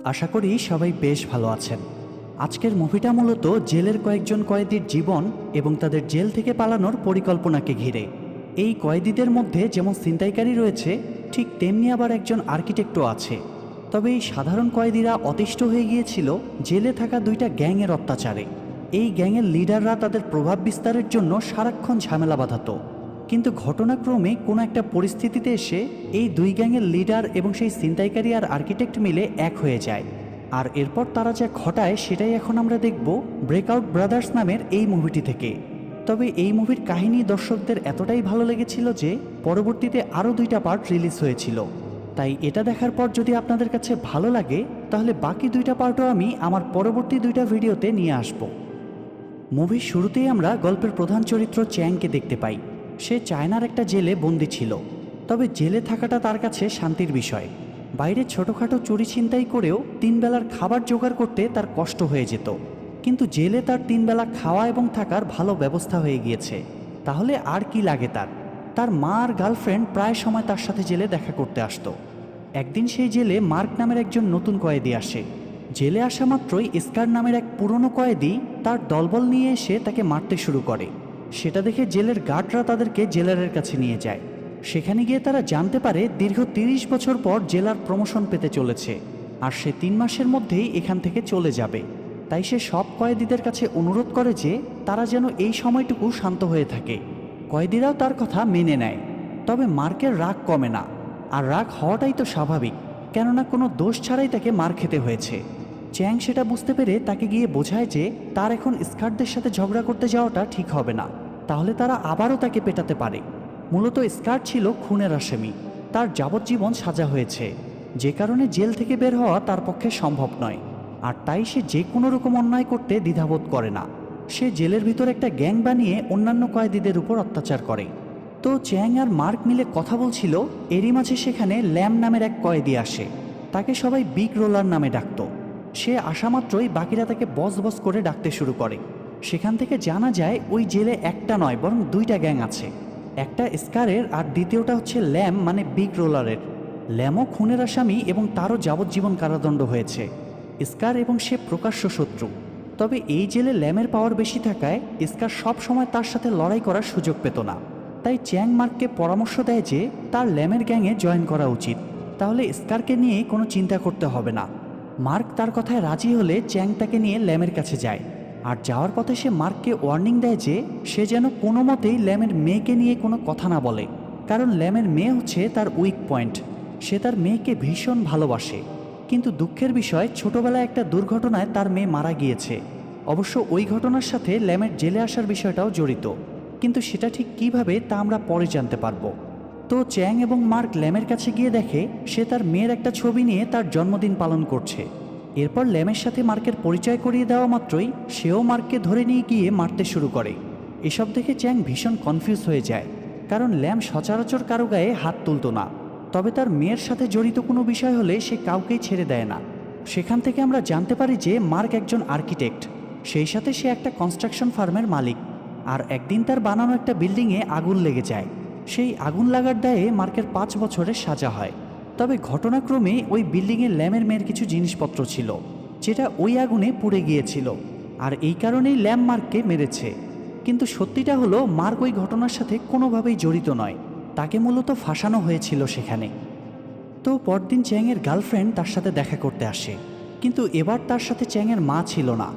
আশা করি সবাই বেশ ভালো আছেন। আজকের মুভিটা মূলত জেলের কয়েকজন কয়েদির জীবন এবং তাদের জেল থেকে পালানোর পরিকল্পনাকে ঘিরে। এই কয়েদিদের মধ্যে যেমন ছিনতাইকারী রয়েছে, ঠিক তেমনি আবার একজন আর্কিটেক্টও আছে। তবে এই সাধারণ কয়েদিরা অতিষ্ঠ হয়ে গিয়েছিল জেলে থাকা দুইটা গ্যাংয়ের অত্যাচারে। এই গ্যাংয়ের লিডাররা তাদের প্রভাব বিস্তারের জন্য সারাক্ষণ ঝামেলা বাঁধাতো। কিন্তু ঘটনাক্রমে কোনো একটা পরিস্থিতিতে এসে এই দুই গ্যাংয়ের লিডার এবং সেই ছিনতাইকারী আর আর্কিটেক্ট মিলে এক হয়ে যায়। আর এরপর তারা যা ঘটায় সেটাই এখন আমরা দেখব ব্রেকআউট ব্রাদার্স নামের এই মুভিটি থেকে। তবে এই মুভির কাহিনী দর্শকদের এতটাই ভালো লেগেছিল যে পরবর্তীতে আরও দুইটা পার্ট রিলিজ হয়েছিল। তাই এটা দেখার পর যদি আপনাদের কাছে ভালো লাগে তাহলে বাকি দুইটা পার্টও আমি আমার পরবর্তী দুইটা ভিডিওতে নিয়ে আসব। মুভির শুরুতেই আমরা গল্পের প্রধান চরিত্র চ্যাংকে দেখতে পাই। সে চায়নার একটা জেলে বন্দি ছিল। তবে জেলে থাকাটা তার কাছে শান্তির বিষয়। বাইরে ছোটোখাটো চুরি ছিনতাই করেও তিনবেলার খাবার জোগাড় করতে তার কষ্ট হয়ে যেত। কিন্তু জেলে তার তিনবেলা খাওয়া এবং থাকার ভালো ব্যবস্থা হয়ে গিয়েছে। তাহলে আর কি লাগে তার? তার মা আর গার্লফ্রেন্ড প্রায় সময় তার সাথে জেলে দেখা করতে আসতো। একদিন সেই জেলে মার্ক নামের একজন নতুন কয়েদি আসে। জেলে আসা মাত্রই স্কার নামের এক পুরনো কয়েদি তার দলবল নিয়ে এসে তাকে মারতে শুরু করে। সেটা দেখে জেলের গার্ডরা তাদেরকে জেলারের কাছে নিয়ে যায়। সেখানে গিয়ে তারা জানতে পারে দীর্ঘ 30 বছর পর জেলার প্রমোশন পেতে চলেছে, আর সে 3 মাসের মধ্যেই এখান থেকে চলে যাবে। তাই সে সব কয়েদিদের কাছে অনুরোধ করে যে তারা যেন এই সময়টুকু শান্ত হয়ে থাকে। কয়েদিরাও তার কথা মেনে নেয়। তবে মার্কের রাগ কমে না, আর রাগ হওয়াটাই তো স্বাভাবিক, কেননা কোনো দোষ ছাড়াই তাকে মার খেতে হয়েছে। চ্যাং সেটা বুঝতে পেরে তাকে গিয়ে বোঝায় যে তার এখন স্কার্টদের সাথে ঝগড়া করতে যাওয়াটা ঠিক হবে না, তাহলে তারা আবারও তাকে পেটাতে পারে। মূলত স্কার্ট ছিল খুনের আসামি, তার যাবজ্জীবন সাজা হয়েছে, যে কারণে জেল থেকে বের হওয়া তার পক্ষে সম্ভব নয়। আর তাই সে যে কোনো রকম অন্যায় করতে দ্বিধাবোধ করে না। সে জেলের ভিতর একটা গ্যাং বানিয়ে অন্যান্য কয়েদিদের উপর অত্যাচার করে। তো চ্যাং আর মার্ক মিলে কথা বলছিল, এরই মাঝে সেখানে ল্যাম নামের এক কয়েদি আসে। তাকে সবাই বিগ রোলার নামে ডাকত। সে আসা মাত্রই বাকিরা তাকে বস বস করে ডাকতে শুরু করে। সেখান থেকে জানা যায় ওই জেলে একটা নয় বরং দুইটা গ্যাং আছে। একটা স্কারের আর দ্বিতীয়টা হচ্ছে ল্যাম মানে বিগ রোলারের। ল্যামও খুনের আসামি এবং তারও যাবজ্জীবন কারাদণ্ড হয়েছে। স্কার এবং সে প্রকাশ্য শত্রু। তবে এই জেলে ল্যামের পাওয়ার বেশি থাকায় স্কার সব সময় তার সাথে লড়াই করার সুযোগ পেত না। তাই চ্যাং মার্ককে পরামর্শ দেয় যে তার ল্যামের গ্যাংয়ে জয়েন করা উচিত, তাহলে স্কারকে নিয়ে কোনো চিন্তা করতে হবে না। মার্ক তার কথায় রাজি হলে চ্যাং তাকে নিয়ে ল্যামের কাছে যায়। আর যাওয়ার পথে সে মার্ককে ওয়ার্নিং দেয় যে সে যেন কোনো মতেই ল্যামের মেয়েকে নিয়ে কোনো কথা না বলে, কারণ ল্যামের মেয়ে হচ্ছে তার উইক পয়েন্ট। সে তার মেয়েকে ভীষণ ভালোবাসে। কিন্তু দুঃখের বিষয়, ছোটবেলায় একটা দুর্ঘটনায় তার মেয়ে মারা গিয়েছে। অবশ্য ওই ঘটনার সাথে ল্যামের জেলে আসার বিষয়টাও জড়িত, কিন্তু সেটা ঠিক কিভাবে তা আমরা পরে জানতে পারবো। তো চ্যাং এবং মার্ক ল্যামের কাছে গিয়ে দেখে সে তার মেয়ের একটা ছবি নিয়ে তার জন্মদিন পালন করছে। এরপর ল্যামের সাথে মার্কের পরিচয় করিয়ে দেওয়া মাত্রই সেও মার্ককে ধরে নিয়ে গিয়ে মারতে শুরু করে। এসব দেখে চ্যাং ভীষণ কনফিউজ হয়ে যায়, কারণ ল্যাম সচরাচর কারো গায়ে হাত তুলত না। তবে তার মেয়ের সাথে জড়িত কোনো বিষয় হলে সে কাউকেই ছেড়ে দেয় না। সেখান থেকে আমরা জানতে পারি যে মার্ক একজন আর্কিটেক্ট, সেই সাথে সে একটা কনস্ট্রাকশন ফার্মের মালিক। আর একদিন তার বানানো একটা বিল্ডিংয়ে আগুন লেগে যায়। সেই আগুন লাগার দায়ে মার্কের 5 বছরের সাজা হয়। তবে ঘটনাক্রমে ওই বিল্ডিংয়ে ল্যামের মেয়ের কিছু জিনিসপত্র ছিল, যেটা ওই আগুনে পুড়ে গিয়েছিল। আর এই কারণেই ল্যাম মার্ককে মেরেছে। কিন্তু সত্যিটা হলো মার্ক ওই ঘটনার সাথে কোনোভাবেই জড়িত নয়, তাকে মূলত ফাঁসানো হয়েছিল সেখানে। তো পরদিন চ্যাংয়ের গার্লফ্রেন্ড তার সাথে দেখা করতে আসে, কিন্তু এবার তার সাথে চ্যাংয়ের মা ছিল না।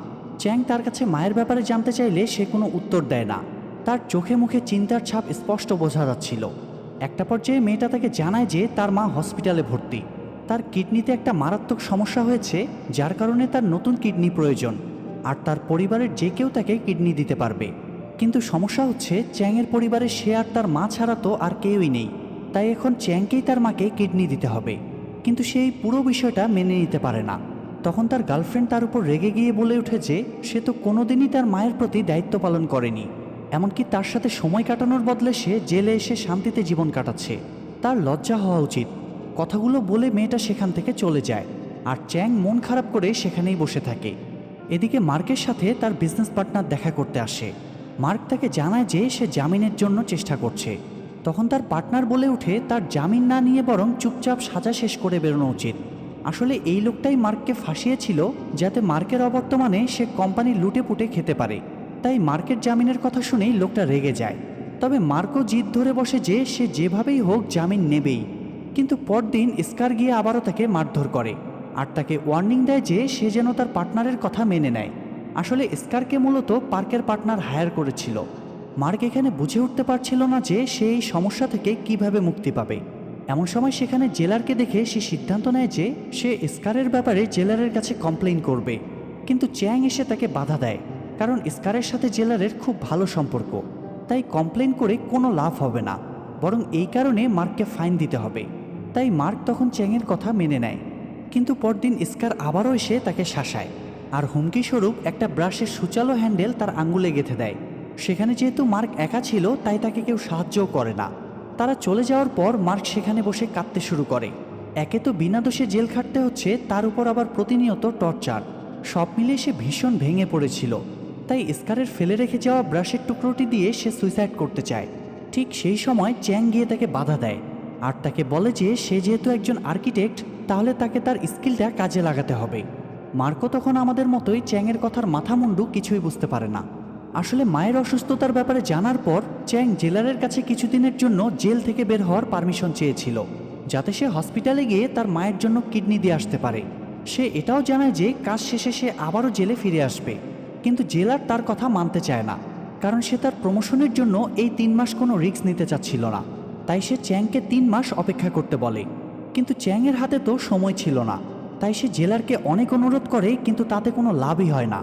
চ্যাং তার কাছে মায়ের ব্যাপারে জানতে চাইলে সে কোনো উত্তর দেয় না। তার চোখে মুখে চিন্তার ছাপ স্পষ্ট বোঝা যাচ্ছিল। একটা পর্যায়ে মেয়েটা তাকে জানায় যে তার মা হসপিটালে ভর্তি। তার কিডনিতে একটা মারাত্মক সমস্যা হয়েছে, যার কারণে তার নতুন কিডনি প্রয়োজন, আর তার পরিবারের যে কেউ তাকে কিডনি দিতে পারবে। কিন্তু সমস্যা হচ্ছে চ্যাংয়ের পরিবারে সে আর তার মা ছাড়া তো আর কেউই নেই। তাই এখন চ্যাংকেই তার মাকে কিডনি দিতে হবে। কিন্তু সে এই পুরো বিষয়টা মেনে নিতে পারে না। তখন তার গার্লফ্রেন্ড তার উপর রেগে গিয়ে বলে ওঠে যে সে তো কোনোদিনই তার মায়ের প্রতি দায়িত্ব পালন করেনি, এমনকি তার সাথে সময় কাটানোর বদলে সে জেলে এসে শান্তিতে জীবন কাটাচ্ছে। তার লজ্জা হওয়া উচিত। কথাগুলো বলে মেয়েটা সেখান থেকে চলে যায়, আর চ্যাং মন খারাপ করে সেখানেই বসে থাকে। এদিকে মার্কের সাথে তার বিজনেস পার্টনার দেখা করতে আসে। মার্ক তাকে জানায় যে সে জামিনের জন্য চেষ্টা করছে। তখন তার পার্টনার বলে ওঠে তার জামিন না নিয়ে বরং চুপচাপ সাজা শেষ করে বেরোনো উচিত। আসলে এই লোকটাই মার্ককে ফাঁসিয়েছিল যাতে মার্কের অবর্তমানে সে কোম্পানি লুটে পুটে খেতে পারে। তাই মার্কের জামিনের কথা শুনেই লোকটা রেগে যায়। তবে মার্কও জিদ ধরে বসে যে সে যেভাবেই হোক জামিন নেবেই। কিন্তু পরদিন স্কার গিয়ে আবারও তাকে মারধর করে আর তাকে ওয়ার্নিং দেয় যে সে যেন তার পার্টনারের কথা মেনে নেয়। আসলে স্কারকে মূলত পার্কের পার্টনার হায়ার করেছিল। মার্ক এখানে বুঝে উঠতে পারছিল না যে সে এই সমস্যা থেকে কিভাবে মুক্তি পাবে। এমন সময় সেখানে জেলারকে দেখে সে সিদ্ধান্ত নেয় যে সে স্কারের ব্যাপারে জেলারের কাছে কমপ্লেইন করবে। কিন্তু চ্যাং এসে তাকে বাধা দেয়, কারণ স্কারের সাথে জেলারের খুব ভালো সম্পর্ক। তাই কমপ্লেইন করে কোনো লাভ হবে না, বরং এই কারণে মার্ককে ফাইন দিতে হবে। তাই মার্ক তখন চ্যাংয়ের কথা মেনে নেয়। কিন্তু পরদিন স্কার আবারও এসে তাকে শাসায় আর হুমকি স্বরূপ একটা ব্রাশের সুচালো হ্যান্ডেল তার আঙ্গুলে গেঁথে দেয়। সেখানে যেহেতু মার্ক একা ছিল তাই তাকে কেউ সাহায্যও করে না। তারা চলে যাওয়ার পর মার্ক সেখানে বসে কাঁদতে শুরু করে। একে তো বিনা দোষে জেল খাটতে হচ্ছে, তার উপর আবার প্রতিনিয়ত টর্চার। সব মিলিয়ে সে ভীষণ ভেঙে পড়েছিল। তাই স্কারের ফেলে রেখে যাওয়া ব্রাশের টুকরোটি দিয়ে সে সুইসাইড করতে চায়। ঠিক সেই সময় চ্যাং গিয়ে তাকে বাধা দেয় আর তাকে বলে যে সে যেহেতু একজন আর্কিটেক্ট তাহলে তাকে তার স্কিলটা কাজে লাগাতে হবে। মার্কো তখন আমাদের মতোই চ্যাংয়ের কথার মাথামুন্ডু কিছুই বুঝতে পারে না। আসলে মায়ের অসুস্থতার ব্যাপারে জানার পর চ্যাং জেলারের কাছে কিছুদিনের জন্য জেল থেকে বের হওয়ার পারমিশন চেয়েছিল, যাতে সে হসপিটালে গিয়ে তার মায়ের জন্য কিডনি দিয়ে আসতে পারে। সে এটাও জানায় যে কাজ শেষে সে আবারও জেলে ফিরে আসবে। কিন্তু জেলার তার কথা মানতে চায় না, কারণ সে তার প্রমোশনের জন্য এই 3 মাস কোনো রিস্ক নিতে চাচ্ছিল না। তাই সে চ্যাংকে 3 মাস অপেক্ষা করতে বলে। কিন্তু চ্যাংয়ের হাতে তো সময় ছিল না। তাই সে জেলারকে অনেক অনুরোধ করে, কিন্তু তাতে কোনো লাভই হয় না।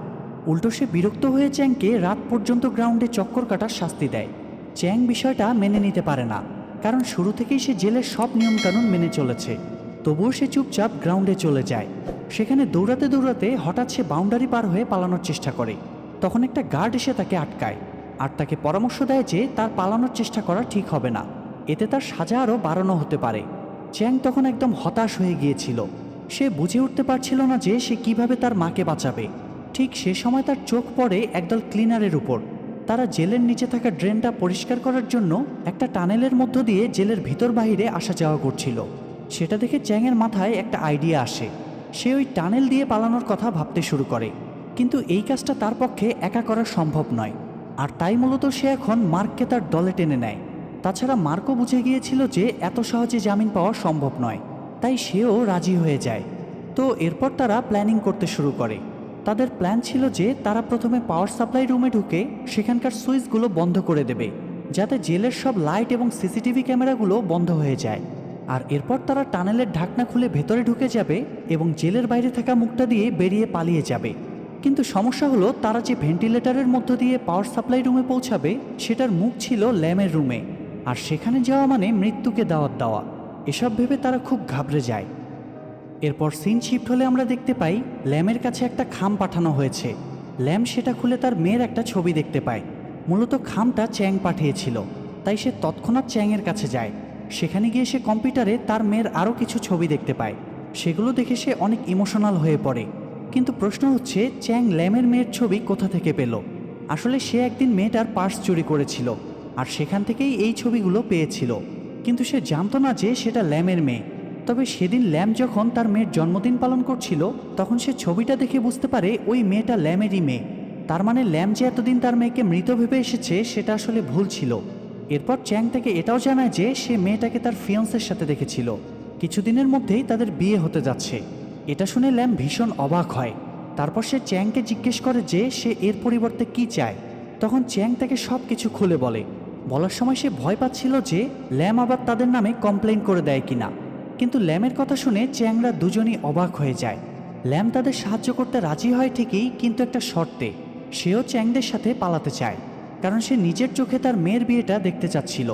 উল্টো সে বিরক্ত হয়ে চ্যাংকে রাত পর্যন্ত গ্রাউন্ডে চক্কর কাটার শাস্তি দেয়। চ্যাং বিষয়টা মেনে নিতে পারে না, কারণ শুরু থেকেই সে জেলের সব নিয়মকানুন মেনে চলেছে। তবুও সে চুপচাপ গ্রাউন্ডে চলে যায়। সেখানে দৌড়াতে দৌড়াতে হঠাৎ সে বাউন্ডারি পার হয়ে পালানোর চেষ্টা করে। তখন একটা গার্ড এসে তাকে আটকায় আর তাকে পরামর্শ দেয় যে তার পালানোর চেষ্টা করা ঠিক হবে না, এতে তার সাজা আরও বাড়ানো হতে পারে। চ্যাং তখন একদম হতাশ হয়ে গিয়েছিল। সে বুঝে উঠতে পারছিল না যে সে কিভাবে তার মাকে বাঁচাবে। ঠিক সে সময় তার চোখ পড়ে একদল ক্লিনারের উপর। তারা জেলের নিচে থাকা ড্রেনটা পরিষ্কার করার জন্য একটা টানেলের মধ্য দিয়ে জেলের ভিতর বাইরে আসা যাওয়া করছিল। সেটা দেখে চ্যাংয়ের মাথায় একটা আইডিয়া আসে। সে ওই টানেল দিয়ে পালানোর কথা ভাবতে শুরু করে, কিন্তু এই কাজটা তার পক্ষে একা করা সম্ভব নয়। আর তাই মূলত সে এখন মার্ককে তার দলে টেনে নেয়। তাছাড়া মার্কও বুঝে গিয়েছিল যে এত সহজে জামিন পাওয়া সম্ভব নয়, তাই সেও রাজি হয়ে যায়। তো এরপর তারা প্ল্যানিং করতে শুরু করে। তাদের প্ল্যান ছিল যে তারা প্রথমে পাওয়ার সাপ্লাই রুমে ঢুকে সেখানকার সুইচগুলো বন্ধ করে দেবে, যাতে জেলের সব লাইট এবং সিসিটিভি ক্যামেরাগুলো বন্ধ হয়ে যায়। আর এরপর তারা টানেলের ঢাকনা খুলে ভেতরে ঢুকে যাবে এবং জেলের বাইরে থাকা মুখটা দিয়ে বেরিয়ে পালিয়ে যাবে। কিন্তু সমস্যা হলো, তারা যে ভেন্টিলেটরের মধ্য দিয়ে পাওয়ার সাপ্লাই রুমে পৌঁছাবে সেটার মুখ ছিল ল্যামের রুমে, আর সেখানে যাওয়া মানে মৃত্যুকে দাওয়াত দেওয়া। এসব ভেবে তারা খুব ঘাবড়ে যায়। এরপর সিন শিফট হলে আমরা দেখতে পাই ল্যামের কাছে একটা খাম পাঠানো হয়েছে। ল্যাম সেটা খুলে তার মেয়ের একটা ছবি দেখতে পায়। মূলত খামটা চ্যাং পাঠিয়েছিল, তাই সে তৎক্ষণাৎ চ্যাংয়ের কাছে যায়। সেখানে গিয়ে সে কম্পিউটারে তার মেয়ের আরও কিছু ছবি দেখতে পায়। সেগুলো দেখে সে অনেক ইমোশনাল হয়ে পড়ে। কিন্তু প্রশ্ন হচ্ছে, চ্যাং ল্যামের মেয়ের ছবি কোথা থেকে পেল? আসলে সে একদিন মেয়েটার পার্স চুরি করেছিল আর সেখান থেকেই এই ছবিগুলো পেয়েছিল। কিন্তু সে জানতো না যে সেটা ল্যামের মেয়ে। তবে সেদিন ল্যাম যখন তার মেয়ের জন্মদিন পালন করছিল তখন সে ছবিটা দেখে বুঝতে পারে ওই মেয়েটা ল্যামেরই মেয়ে। তার মানে ল্যাম যে এতদিন তার মেয়েকে মৃত ভেবে এসেছে সেটা আসলে ভুল ছিল। এরপর চ্যাং থেকে এটাও জানায় যে সে মেয়েটাকে তার ফিয়ন্সের সাথে দেখেছিল। কিছুদিনের মধ্যেই তাদের বিয়ে হতে যাচ্ছে। এটা শুনে ল্যাম ভীষণ অবাক হয়। তারপর সে চ্যাংকে জিজ্ঞেস করে যে সে এর পরিবর্তে কি চায়। তখন চ্যাং তাকে সব কিছু খুলে বলার সময় সে ভয় পাচ্ছিল যে ল্যাম আবার তাদের নামে কমপ্লেইন করে দেয় কিনা। কিন্তু ল্যামের কথা শুনে চ্যাংরা দুজনই অবাক হয়ে যায়। ল্যাম তাদের সাহায্য করতে রাজি হয় ঠিকই, কিন্তু একটা শর্তে। সেও চ্যাংদের সাথে পালাতে চায়, কারণ সে নিজের চোখে তার মেয়ের বিয়েটা দেখতে চাচ্ছিল।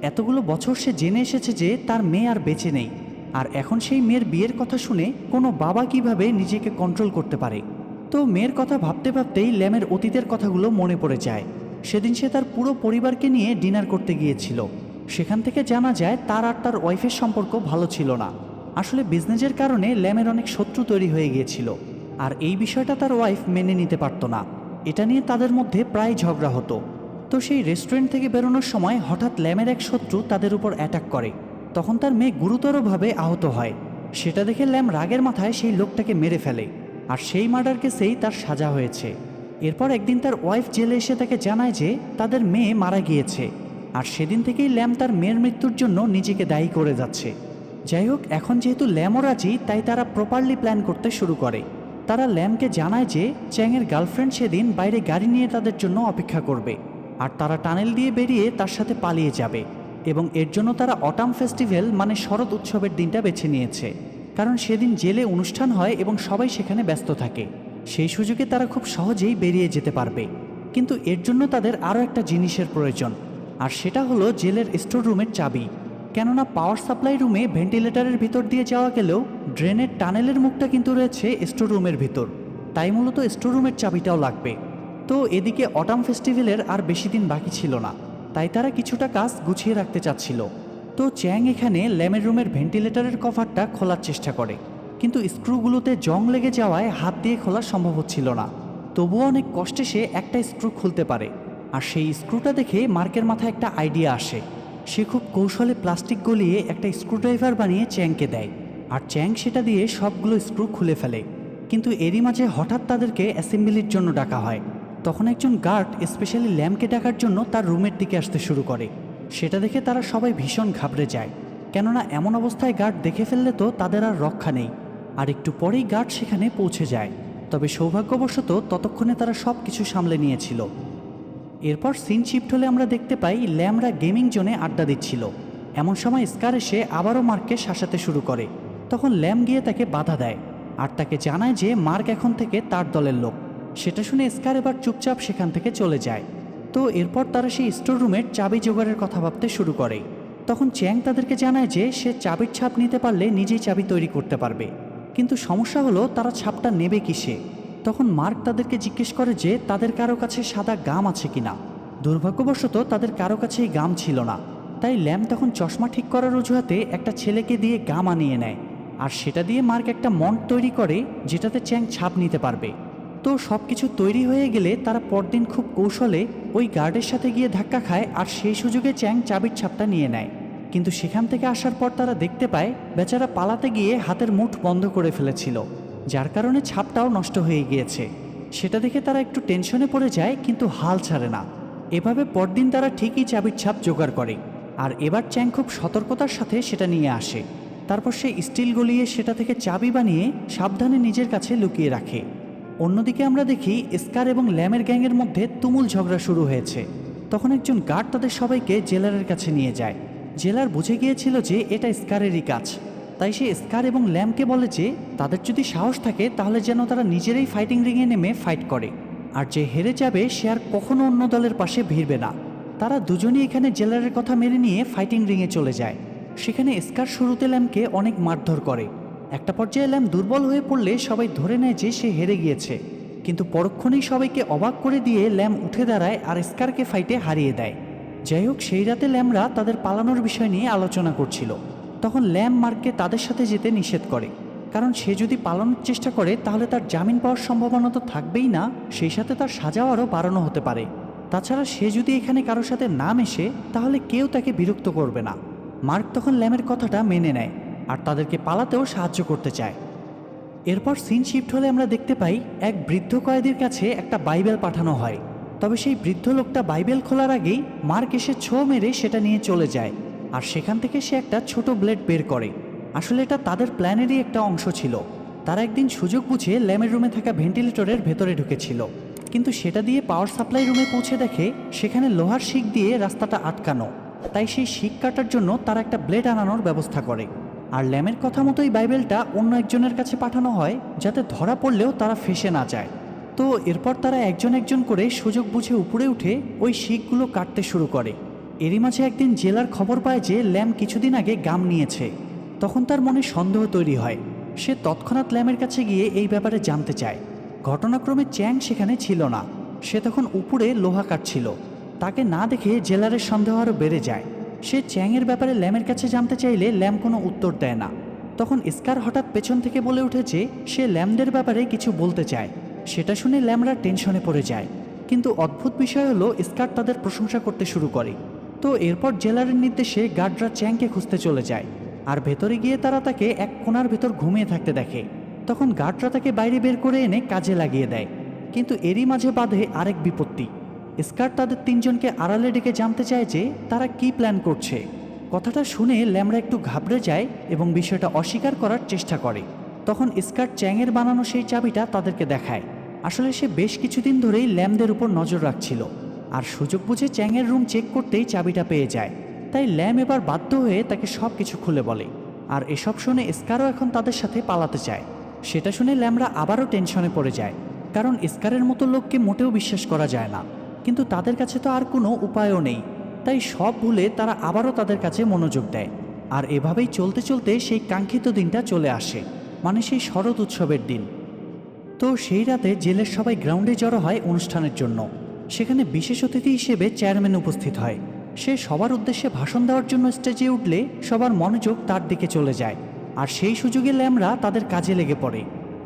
এতগুলো বছর সে জেনে এসেছে যে তার মেয়ে আর বেঁচে নেই, আর এখন সেই মেয়ের বিয়ের কথা শুনে কোনো বাবা কিভাবে নিজেকে কন্ট্রোল করতে পারে। তো মেয়ের কথা ভাবতে ভাবতেই ল্যামের অতীতের কথাগুলো মনে পড়ে যায়। সেদিন সে তার পুরো পরিবারকে নিয়ে ডিনার করতে গিয়েছিল। সেখান থেকে জানা যায় তার আর তার ওয়াইফের সম্পর্ক ভালো ছিল না। আসলে বিজনেসের কারণে ল্যামের অনেক শত্রু তৈরি হয়ে গিয়েছিল, আর এই বিষয়টা তার ওয়াইফ মেনে নিতে পারত না। এটা নিয়ে তাদের মধ্যে প্রায় ঝগড়া হতো। তো সেই রেস্টুরেন্ট থেকে বেরোনোর সময় হঠাৎ ল্যামের এক শত্রু তাদের উপর অ্যাটাক করে। তখন তার মেয়ে গুরুতরভাবে আহত হয়। সেটা দেখে ল্যাম রাগের মাথায় সেই লোকটাকে মেরে ফেলে, আর সেই মার্ডার কেসেই তার সাজা হয়েছে। এরপর একদিন তার ওয়াইফ জেলে এসে তাকে জানায় যে তাদের মেয়ে মারা গিয়েছে, আর সেদিন থেকেই ল্যাম তার মেয়ের মৃত্যুর জন্য নিজেকে দায়ী করে যাচ্ছে। যাই হোক, এখন যেহেতু ল্যামও রাজি, তাই তারা প্রপারলি প্ল্যান করতে শুরু করে। তারা ল্যামকে জানায় যে চ্যাংয়ের গার্লফ্রেন্ড সেদিন বাইরে গাড়ি নিয়ে তাদের জন্য অপেক্ষা করবে, আর তারা টানেল দিয়ে বেরিয়ে তার সাথে পালিয়ে যাবে। এবং এর জন্য তারা অটাম ফেস্টিভ্যাল মানে শরৎ উৎসবের দিনটা বেছে নিয়েছে, কারণ সেদিন জেলে অনুষ্ঠান হয় এবং সবাই সেখানে ব্যস্ত থাকে। সেই সুযোগে তারা খুব সহজেই বেরিয়ে যেতে পারবে। কিন্তু এর জন্য তাদের আরও একটা জিনিসের প্রয়োজন, আর সেটা হলো জেলের স্টোর রুমের চাবি। কেননা পাওয়ার সাপ্লাই রুমে ভেন্টিলেটরের ভিতর দিয়ে যাওয়া গেলেও ড্রেনের টানেলের মুখটা কিন্তু রয়েছে স্টোর রুমের ভিতর, তাই মূলত স্টোর রুমের চাবিটাও লাগবে। তো এদিকে অটাম ফেস্টিভ্যালের আর বেশি দিন বাকি ছিল না, তাই তারা কিছুটা কাজ গুছিয়ে রাখতে চাচ্ছিল। তো চ্যাং এখানে ল্যামের রুমের ভেন্টিলেটরের কভারটা খোলার চেষ্টা করে, কিন্তু স্ক্রুগুলোতে জং লেগে যাওয়ায় হাত দিয়ে খোলা সম্ভব হচ্ছিল না। তবুও অনেক কষ্টে সে একটা স্ক্রু খুলতে পারে, আর সেই স্ক্রুটা দেখে মার্কের মাথায় একটা আইডিয়া আসে। সে খুব কৌশলে প্লাস্টিক গলিয়ে একটা স্ক্রুড্রাইভার বানিয়ে চ্যাংকে দেয়, আর চ্যাং সেটা দিয়ে সবগুলো স্ক্রু খুলে ফেলে। কিন্তু এরই মাঝে হঠাৎ তাদেরকে অ্যাসেম্বলির জন্য ডাকা হয়। তখন একজন গার্ড স্পেশালি ল্যামকে ডাকার জন্য তার রুমের দিকে আসতে শুরু করে। সেটা দেখে তারা সবাই ভীষণ ঘাবড়ে যায়, কেননা এমন অবস্থায় গার্ড দেখে ফেললে তো তাদের আর রক্ষা নেই। আর একটু পরেই গার্ড সেখানে পৌঁছে যায়, তবে সৌভাগ্যবশত ততক্ষণে তারা সব কিছু সামলে নিয়েছিল। এরপর সিন শিফট হলে আমরা দেখতে পাই ল্যামরা গেমিং জোনে আড্ডা দিচ্ছিল। এমন সময় স্কার এসে আবারও মার্ককে শাসাতে শুরু করে। তখন ল্যাম গিয়ে তাকে বাধা দেয়, আর তাকে জানায় যে মার্ক এখন থেকে তার দলের লোক। সেটা শুনে স্কার এবার চুপচাপ সেখান থেকে চলে যায়। তো এরপর তারা সেই স্টোর রুমের চাবি জোগাড়ের কথা ভাবতে শুরু করে। তখন চ্যাং তাদেরকে জানায় যে সে চাবির ছাপ নিতে পারলে নিজেই চাবি তৈরি করতে পারবে, কিন্তু সমস্যা হলো তারা ছাপটা নেবে কিসে। তখন মার্ক তাদেরকে জিজ্ঞেস করে যে তাদের কারো কাছে সাদা গাম আছে কিনা। দুর্ভাগ্যবশত তাদের কারো কাছেই গাম ছিল না, তাই ল্যাম তখন চশমা ঠিক করার অজুহাতে একটা ছেলেকে দিয়ে গাম আনিয়ে নেয়, আর সেটা দিয়ে মার্ক একটা মন্ট তৈরি করে যেটাতে চ্যাং ছাপ নিতে পারবে। তো সব কিছু তৈরি হয়ে গেলে তারা পরদিন খুব কৌশলে ওই গার্ডের সাথে গিয়ে ধাক্কা খায়, আর সেই সুযোগে চ্যাং চাবির ছাপটা নিয়ে নেয়। কিন্তু সেখান থেকে আসার পর তারা দেখতে পায় বেচারা পালাতে গিয়ে হাতের মুঠ বন্ধ করে ফেলেছিল, যার কারণে ছাপটাও নষ্ট হয়ে গিয়েছে। সেটা দেখে তারা একটু টেনশনে পড়ে যায়, কিন্তু হাল ছাড়ে না। এভাবে পরদিন তারা ঠিকই চাবির ছাপ জোগাড় করে, আর এবার চ্যাং খুব সতর্কতার সাথে সেটা নিয়ে আসে। তারপর সে স্টিল গলিয়ে সেটা থেকে চাবি বানিয়ে সাবধানে নিজের কাছে লুকিয়ে রাখে। অন্যদিকে আমরা দেখি স্কার এবং ল্যামের গ্যাংয়ের মধ্যে তুমুল ঝগড়া শুরু হয়েছে। তখন একজন গার্ড তাদের সবাইকে জেলারের কাছে নিয়ে যায়। জেলার বুঝে গিয়েছিল যে এটা স্কারেরই কাজ, তাই সে স্কার এবং ল্যামকে বলে যে তাদের যদি সাহস থাকে তাহলে যেন তারা নিজেরাই ফাইটিং রিংয়ে নেমে ফাইট করে, আর যে হেরে যাবে সে আর কখনো অন্য দলের পাশে ভিড়বে না। তারা দুজনই এখানে জেলারের কথা মেনে নিয়ে ফাইটিং রিংয়ে চলে যায়। সেখানে স্কার শুরুতে ল্যামকে অনেক মারধর করে। একটা পর্যায়ে ল্যাম দুর্বল হয়ে পড়লে সবাই ধরে নেয় যে সে হেরে গিয়েছে, কিন্তু পরক্ষণেই সবাইকে অবাক করে দিয়ে ল্যাম উঠে দাঁড়ায় আর স্কারকে ফাইটে হারিয়ে দেয়। যাই হোক, সেই রাতে ল্যামরা তাদের পালানোর বিষয় নিয়ে আলোচনা করছিল। তখন ল্যাম মার্ককে তাদের সাথে যেতে নিষেধ করে, কারণ সে যদি পালানোর চেষ্টা করে তাহলে তার জামিন পাওয়ার সম্ভাবনা তো থাকবেই না, সেই সাথে তার সাজাও আরও বাড়ানো হতে পারে। তাছাড়া সে যদি এখানে কারোর সাথে না মেশে তাহলে কেউ তাকে বিরক্ত করবে না। মার্ক তখন ল্যামের কথাটা মেনে নেয়, আর তাদেরকে পালাতেও সাহায্য করতে চায়। এরপর সিন শিফট হলে আমরা দেখতে পাই এক বৃদ্ধ কয়েদির কাছে একটা বাইবেল পাঠানো হয়। তবে সেই বৃদ্ধ লোকটা বাইবেল খোলার আগেই মার্ক এসে ছো মেরে সেটা নিয়ে চলে যায়, আর সেখান থেকে সে একটা ছোট ব্লেড বের করে। আসলে এটা তাদের প্ল্যানেরই একটা অংশ ছিল। তারা একদিন সুযোগ বুঝে ল্যামের রুমে থাকা ভেন্টিলেটরের ভেতরে ঢুকেছিল, কিন্তু সেটা দিয়ে পাওয়ার সাপ্লাই রুমে পৌঁছে দেখে সেখানে লোহার শিক দিয়ে রাস্তাটা আটকানো। তাই সেই শিক কাটার জন্য তারা একটা ব্লেড আনানোর ব্যবস্থা করে, আর ল্যামের কথা মতোই বাইবেলটা অন্য একজনের কাছে পাঠানো হয় যাতে ধরা পড়লেও তারা ফেঁসে না যায়। তো এরপর তারা একজন একজন করে সুযোগ বুঝে উপরে উঠে ওই শিকগুলো কাটতে শুরু করে। এরই মাঝে একদিন জেলার খবর পায় যে ল্যাম কিছুদিন আগে গাম নিয়েছে। তখন তার মনে সন্দেহ তৈরি হয়। সে তৎক্ষণাৎ ল্যামের কাছে গিয়ে এই ব্যাপারে জানতে চায়। ঘটনাক্রমে চ্যাং সেখানে ছিল না, সে তখন উপরে লোহা কাটছিল। তাকে না দেখে জেলারের সন্দেহ আরও বেড়ে যায়। সে চ্যাংয়ের ব্যাপারে ল্যামের কাছে জানতে চাইলে ল্যাম কোনো উত্তর দেয় না। তখন স্কার হঠাৎ পেছন থেকে বলে উঠে যে সে ল্যামদের ব্যাপারে কিছু বলতে চায়। সেটা শুনে ল্যামরা টেনশনে পড়ে যায়, কিন্তু অদ্ভুত বিষয় হলো স্কার তাদের প্রশংসা করতে শুরু করে। তো এরপর জেলারের নির্দেশে গার্ডরা চ্যাংকে খুঁজতে চলে যায়। আর ভেতরে গিয়ে তারা তাকে এক কোণার ভেতর ঘুমিয়ে থাকতে দেখে। তখন গার্ডরা তাকে বাইরে বের করে এনে কাজে লাগিয়ে দেয়। কিন্তু এরই মাঝে বাধে আরেক বিপত্তি। স্কার তাদের তিনজনকে আড়ালে ডেকে জানতে চায় যে তারা কি প্ল্যান করছে। কথাটা শুনে ল্যামরা একটু ঘাবড়ে যায় এবং বিষয়টা অস্বীকার করার চেষ্টা করে। তখন স্কার চ্যাংয়ের বানানো সেই চাবিটা তাদেরকে দেখায়। আসলে সে বেশ কিছুদিন ধরেই ল্যামদের উপর নজর রাখছিল, আর সুযোগ বুঝে চ্যাংয়ের রুম চেক করতেই চাবিটা পেয়ে যায়। তাই ল্যাম এবার বাধ্য হয়ে তাকে সব কিছু খুলে বলে। আর এসব শুনে স্কারও এখন তাদের সাথে পালাতে চায়। সেটা শুনে ল্যামরা আবারও টেনশনে পড়ে যায়, কারণ স্কারের মতো লোককে মোটেও বিশ্বাস করা যায় না। কিন্তু তাদের কাছে তো আর কোনো উপায়ও নেই, তাই সব ভুলে তারা আবারও তাদের কাছে মনোযোগ দেয়। আর এভাবেই চলতে চলতে সেই কাঙ্ক্ষিত দিনটা চলে আসে, মানে সেই শরৎ উৎসবের দিন। তো সেই রাতে জেলের সবাই গ্রাউন্ডে জড়ো হয় অনুষ্ঠানের জন্য। সেখানে বিশেষ অতিথি হিসেবে চেয়ারম্যান উপস্থিত হয়। সে সবার উদ্দেশ্যে ভাষণ দেওয়ার জন্য স্টেজে উঠলে সবার মনোযোগ তার দিকে চলে যায়। আর সেই সুযোগে ল্যামরা তাদের কাজে লেগে পড়ে।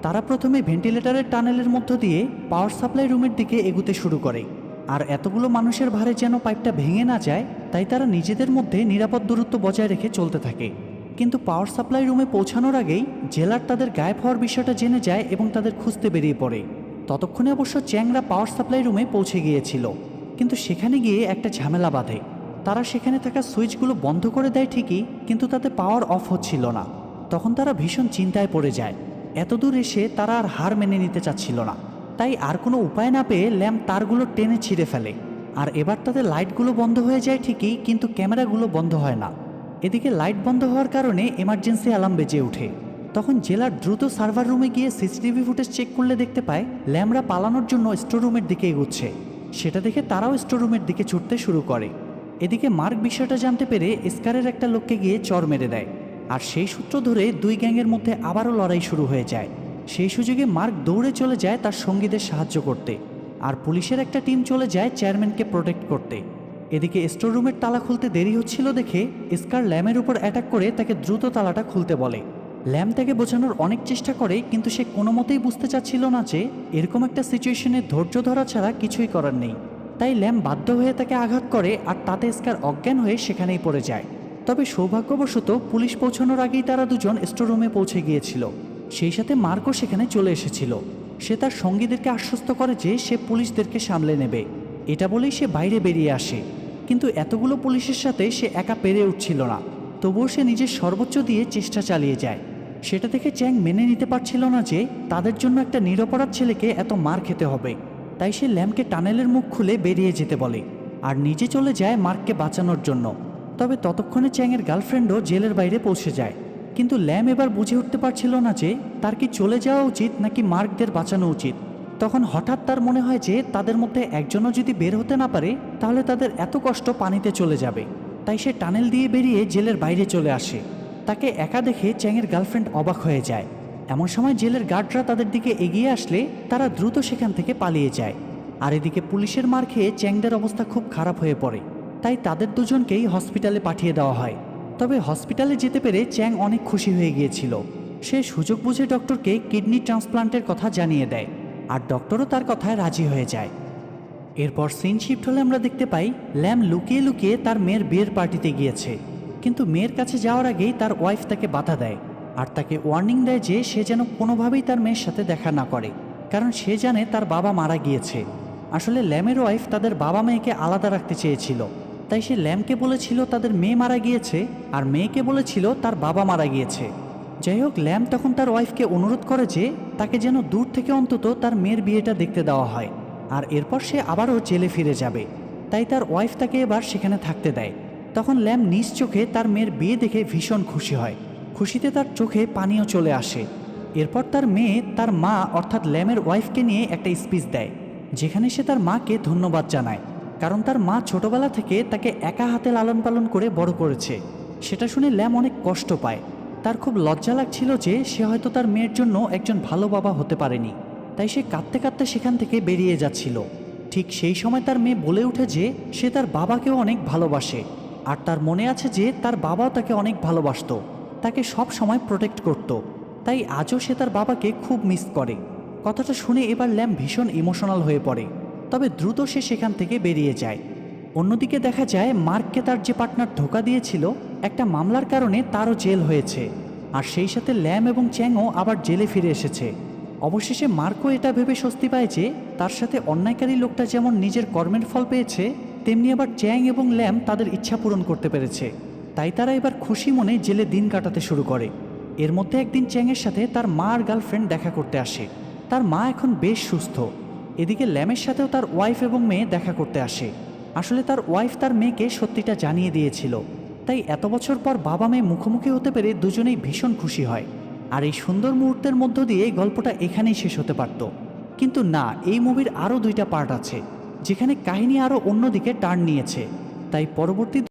তারা প্রথমে ভেন্টিলেটরের টানেলের মধ্য দিয়ে পাওয়ার সাপ্লাই রুমের দিকে এগুতে শুরু করে। আর এতগুলো মানুষের ভারে যেন পাইপটা ভেঙে না যায়, তাই তারা নিজেদের মধ্যে নিরাপদ দূরত্ব বজায় রেখে চলতে থাকে। কিন্তু পাওয়ার সাপ্লাই রুমে পৌঁছানোর আগেই জেলার তাদের গায়েব হওয়ার বিষয়টা জেনে যায় এবং তাদের খুঁজতে বেরিয়ে পড়ে। ততক্ষণে অবশ্য চ্যাংরা পাওয়ার সাপ্লাই রুমে পৌঁছে গিয়েছিল, কিন্তু সেখানে গিয়ে একটা ঝামেলা বাধে। তারা সেখানে থাকা সুইচগুলো বন্ধ করে দেয় ঠিকই, কিন্তু তাতে পাওয়ার অফ হচ্ছিল না। তখন তারা ভীষণ চিন্তায় পড়ে যায়। এতদূর এসে তারা আর হার মেনে নিতে চাচ্ছিল না। তাই আর কোনো উপায় না পেয়ে ল্যাম্প তারগুলো টেনে ছিঁড়ে ফেলে। আর এবার তাদের লাইটগুলো বন্ধ হয়ে যায় ঠিকই, কিন্তু ক্যামেরাগুলো বন্ধ হয় না। এদিকে লাইট বন্ধ হওয়ার কারণে এমার্জেন্সি অ্যালার্ম বেজে ওঠে। তখন জেলার দ্রুত সার্ভার রুমে গিয়ে সিসিটিভি ফুটেজ চেক করলে দেখতে পায় ল্যামরা পালানোর জন্য স্টোর রুমের দিকে এগোচ্ছে। সেটা দেখে তারাও স্টোর রুমের দিকে ছুটতে শুরু করে। এদিকে মার্ক বিষয়টা জানতে পেরে স্কারের একটা লোককে গিয়ে চড় মেরে দেয়। আর সেই সূত্র ধরে দুই গ্যাংয়ের মধ্যে আবারও লড়াই শুরু হয়ে যায়। সেই সুযোগে মার্ক দৌড়ে চলে যায় তার সঙ্গীদের সাহায্য করতে। আর পুলিশের একটা টিম চলে যায় চেয়ারম্যানকে প্রোটেক্ট করতে। এদিকে স্টোর রুমের তালা খুলতে দেরি হচ্ছিল দেখে স্কার ল্যামের উপর অ্যাটাক করে তাকে দ্রুত তালাটা খুলতে বলে। ল্যাম তাকে বোঝানোর অনেক চেষ্টা করে, কিন্তু সে কোনো মতেই বুঝতে চাচ্ছিল না যে এরকম একটা সিচুয়েশনে ধৈর্য ধরা ছাড়া কিছুই করার নেই। তাই ল্যাম বাধ্য হয়ে তাকে আঘাত করে, আর তাতে স্কার অজ্ঞান হয়ে সেখানেই পড়ে যায়। তবে সৌভাগ্যবশত পুলিশ পৌঁছানোর আগেই তারা দুজন স্টোর রুমে পৌঁছে গিয়েছিল। সেই সাথে মার্কও সেখানে চলে এসেছিল। সে তার সঙ্গীদেরকে আশ্বস্ত করে যে সে পুলিশদেরকে সামলে নেবে। এটা বলেই সে বাইরে বেরিয়ে আসে। কিন্তু এতগুলো পুলিশের সাথে সে একা পেরে উঠছিল না। তবুও সে নিজের সর্বোচ্চ দিয়ে চেষ্টা চালিয়ে যায়। সেটা দেখে চ্যাং মেনে নিতে পারছিল না যে তাদের জন্য একটা নিরপরাধ ছেলেকে এত মার খেতে হবে। তাই সে ল্যামকে টানেলের মুখ খুলে বেরিয়ে যেতে বলে, আর নিজে চলে যায় মার্ককে বাঁচানোর জন্য। তবে ততক্ষণে চ্যাংয়ের গার্লফ্রেন্ডও জেলের বাইরে পৌঁছে যায়। কিন্তু ল্যাম এবার বুঝে উঠতে পারছিল না যে তার কি চলে যাওয়া উচিত নাকি মার্কদের বাঁচানো উচিত। তখন হঠাৎ তার মনে হয় যে তাদের মধ্যে একজনও যদি বের হতে না পারে তাহলে তাদের এত কষ্ট পানিতে চলে যাবে। তাই সে টানেল দিয়ে বেরিয়ে জেলের বাইরে চলে আসে। তাকে একা দেখে চ্যাংয়ের গার্লফ্রেন্ড অবাক হয়ে যায়। এমন সময় জেলের গার্ডরা তাদের দিকে এগিয়ে আসলে তারা দ্রুত সেখান থেকে পালিয়ে যায়। আর এদিকে পুলিশের মার খেয়ে চ্যাংদের অবস্থা খুব খারাপ হয়ে পড়ে। তাই তাদের দুজনকেই হসপিটালে পাঠিয়ে দেওয়া হয়। তবে হসপিটালে যেতে পেরে চ্যাং অনেক খুশি হয়ে গিয়েছিল। সে সুযোগ বুঝে ডক্টরকে কিডনি ট্রান্সপ্লান্টের কথা জানিয়ে দেয়, আর ডক্টরও তার কথায় রাজি হয়ে যায়। এরপর সিন শিফট হলে আমরা দেখতে পাই ল্যাম লুকিয়ে লুকিয়ে তার মেয়ের বিয়ের পার্টিতে গিয়েছে। কিন্তু মেয়ের কাছে যাওয়ার আগেই তার ওয়াইফ তাকে বাধা দেয়, আর তাকে ওয়ার্নিং দেয় যে সে যেন কোনোভাবেই তার মেয়ের সাথে দেখা না করে, কারণ সে জানে তার বাবা মারা গিয়েছে। আসলে ল্যামের ওয়াইফ তাদের বাবা মেয়েকে আলাদা রাখতে চেয়েছিল। তাই সে ল্যামকে বলেছিল তাদের মেয়ে মারা গিয়েছে, আর মেয়েকে বলেছিল তার বাবা মারা গিয়েছে। যাই হোক, ল্যাম তখন তার ওয়াইফকে অনুরোধ করে যে তাকে যেন দূর থেকে অন্তত তার মেয়ের বিয়েটা দেখতে দেওয়া হয়। আর এরপর সে আবারও জেলে ফিরে যাবে। তাই তার ওয়াইফ তাকে এবার সেখানে থাকতে দেয়। তখন ল্যাম নিজ চোখে তার মেয়ের বিয়ে দেখে ভীষণ খুশি হয়। খুশিতে তার চোখে পানিও চলে আসে। এরপর তার মেয়ে তার মা অর্থাৎ ল্যামের ওয়াইফকে নিয়ে একটা স্পিচ দেয়, যেখানে সে তার মাকে ধন্যবাদ জানায়, কারণ তার মা ছোটবেলা থেকে তাকে একা হাতে লালন পালন করে বড় করেছে। সেটা শুনে ল্যাম অনেক কষ্ট পায়। তার খুব লজ্জা লাগছিল যে সে হয়তো তার মেয়ের জন্য একজন ভালো বাবা হতে পারেনি। তাই সে কাঁদতে কাঁদতে সেখান থেকে বেরিয়ে যাচ্ছিল। ঠিক সেই সময় তার মেয়ে বলে ওঠে যে সে তার বাবাকেও অনেক ভালোবাসে, আর তার মনে আছে যে তার বাবাও তাকে অনেক ভালোবাসতো, তাকে সব সময় প্রোটেক্ট করত। তাই আজও সে তার বাবাকে খুব মিস করে। কথাটা শুনে এবার ল্যাম ভীষণ ইমোশনাল হয়ে পড়ে। তবে দ্রুত সে সেখান থেকে বেরিয়ে যায়। অন্যদিকে দেখা যায় মার্ককে তার যে পার্টনার ধোঁকা দিয়েছিল একটা মামলার কারণে তারও জেল হয়েছে, আর সেই সাথে ল্যাম এবং চ্যাংও আবার জেলে ফিরে এসেছে। অবশেষে মার্কো এটা ভেবে স্বস্তি পায় যে তার সাথে অন্যায়কারী লোকটা যেমন নিজের কর্মের ফল পেয়েছে, তেমনি আবার চ্যাং এবং ল্যাম তাদের ইচ্ছা পূরণ করতে পেরেছে। তাই তারা এবার খুশি মনে জেলে দিন কাটাতে শুরু করে। এর মধ্যে একদিন চ্যাংয়ের সাথে তার মা আর গার্লফ্রেন্ড দেখা করতে আসে। তার মা এখন বেশ সুস্থ। এদিকে ল্যামের সাথেও তার ওয়াইফ এবং মেয়ে দেখা করতে আসে। আসলে তার ওয়াইফ তার মেয়েকে সত্যিটা জানিয়ে দিয়েছিল, তাই এত বছর পর বাবা মেয়ে মুখোমুখি হতে পেরে দুজনেই ভীষণ খুশি হয়। আর এই সুন্দর মুহূর্তের মধ্য দিয়ে এই গল্পটা এখানেই শেষ হতে পারত, কিন্তু না, এই মুভির আরও 2টা পার্ট আছে যেখানে কাহিনী আরও অন্যদিকে টার্ন নিয়েছে। তাই পরবর্তী